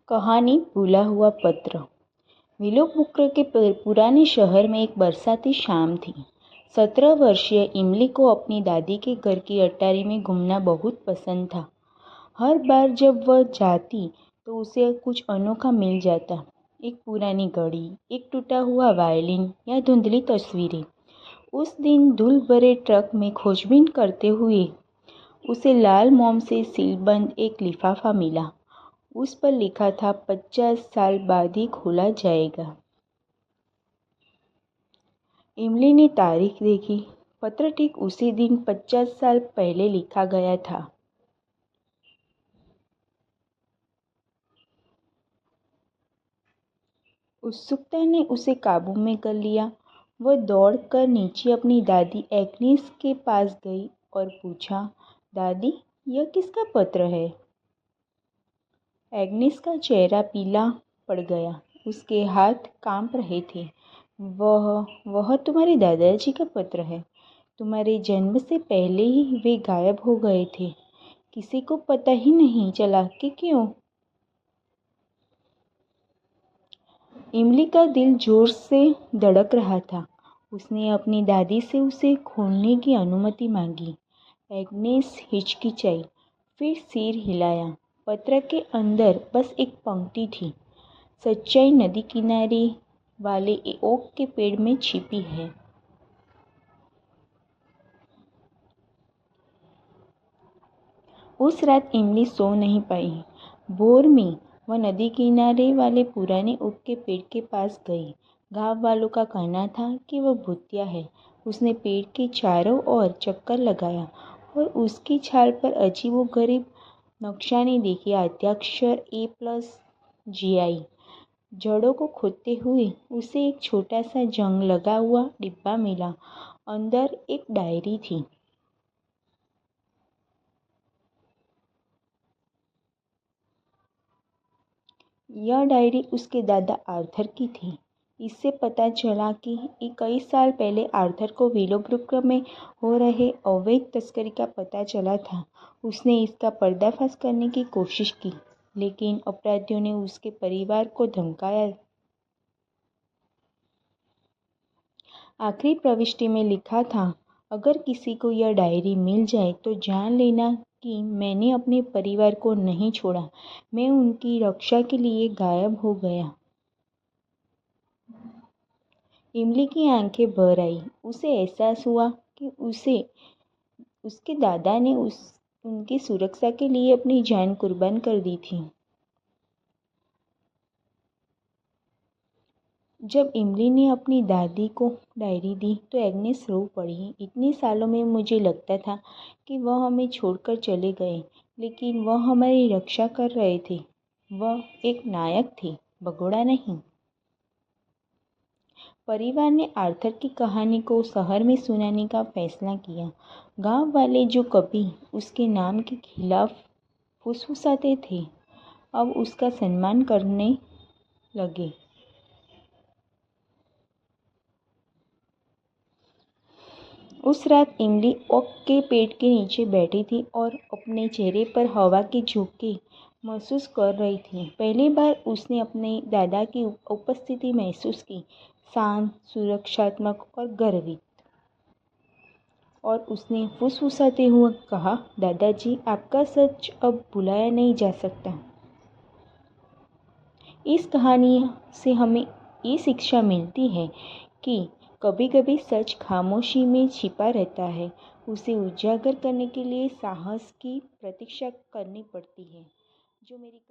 कहानी भूला हुआ पत्र। विलोपुक्र के पुराने शहर में एक बरसाती शाम थी। 17 वर्षीय इमली को अपनी दादी के घर की अटारी में घूमना बहुत पसंद था। हर बार जब वह जाती तो उसे कुछ अनोखा मिल जाता। एक पुरानी घड़ी, एक टूटा हुआ वायलिन या धुंधली तस्वीरें। उस दिन धूल भरे ट्रक में खोजबीन करते हुए उसे लाल मोम से सीलबंद एक लिफाफा मिला। उस पर लिखा था 50 साल बाद ही खोला जाएगा। इमली ने तारीख देखी। पत्र ठीक उसी दिन 50 साल पहले लिखा गया था। उत्सुकता ने उसे काबू में कर लिया। वह दौड़कर नीचे अपनी दादी एग्नेस के पास गई और पूछा, दादी, यह किसका पत्र है? एग्नेस का चेहरा पीला पड़ गया। उसके हाथ कांप रहे थे। वह तुम्हारे दादाजी का पत्र है। तुम्हारे जन्म से पहले ही वे गायब हो गए थे। किसी को पता ही नहीं चला कि क्यों। इमली का दिल जोर से धड़क रहा था। उसने अपनी दादी से उसे खोलने की अनुमति मांगी। एग्नेस हिचकिचाई, फिर सिर हिलाया। पत्र के अंदर बस एक पंक्ति थी, सच्चाई नदी किनारे वाले ओक के पेड़ में छिपी है। उस रात इमली सो नहीं पाई। भोर में वह नदी किनारे वाले पुराने ओक के पेड़ के पास गई। गांव वालों का कहना था कि वह भूतिया है। उसने पेड़ के चारों ओर चक्कर लगाया और उसकी छाल पर अजीबोगरीब नक्शाने देखी। आद्याक्षर A+GI। जड़ों को खोदते हुए उसे एक छोटा सा जंग लगा हुआ डिब्बा मिला। अंदर एक डायरी थी। यह डायरी उसके दादा आर्थर की थी। इससे पता चला कि कई साल पहले आर्थर को विलोपुक्र में हो रहे अवैध तस्करी का पता चला था। उसने इसका पर्दाफाश करने की कोशिश की, लेकिन अपराधियों ने उसके परिवार को धमकाया। आखिरी प्रविष्टि में लिखा था, अगर किसी को यह डायरी मिल जाए तो जान लेना कि मैंने अपने परिवार को नहीं छोड़ा। मैं उनकी रक्षा के लिए गायब हो गया। इमली की आंखें भर आई। उसे एहसास हुआ कि उसके दादा ने उनकी सुरक्षा के लिए अपनी जान कुर्बान कर दी थी। जब इमली ने अपनी दादी को डायरी दी तो एग्नेस रो पड़ी। इतने सालों में मुझे लगता था कि वह हमें छोड़कर चले गए, लेकिन वह हमारी रक्षा कर रहे थे। वह एक नायक थे, भगोड़ा नहीं। परिवार ने आर्थर की कहानी को शहर में सुनाने का फैसला किया। गांव वाले जो कभी उसके नाम के खिलाफ फुसफुसाते थे, अब उसका सम्मान करने लगे। उस रात इमली ओक के पेड़ के नीचे बैठी थी और अपने चेहरे पर हवा के झोंके महसूस कर रही थी। पहली बार उसने अपने दादा की उपस्थिति महसूस की, शांत, सुरक्षात्मक और गर्वित। और उसने फुसफुसाते हुए कहा, दादाजी, आपका सच अब भुलाया नहीं जा सकता। इस कहानी से हमें ये शिक्षा मिलती है कि कभी-कभी सच खामोशी में छिपा रहता है। उसे उजागर करने के लिए साहस की प्रतीक्षा करनी पड़ती है। जो मेरी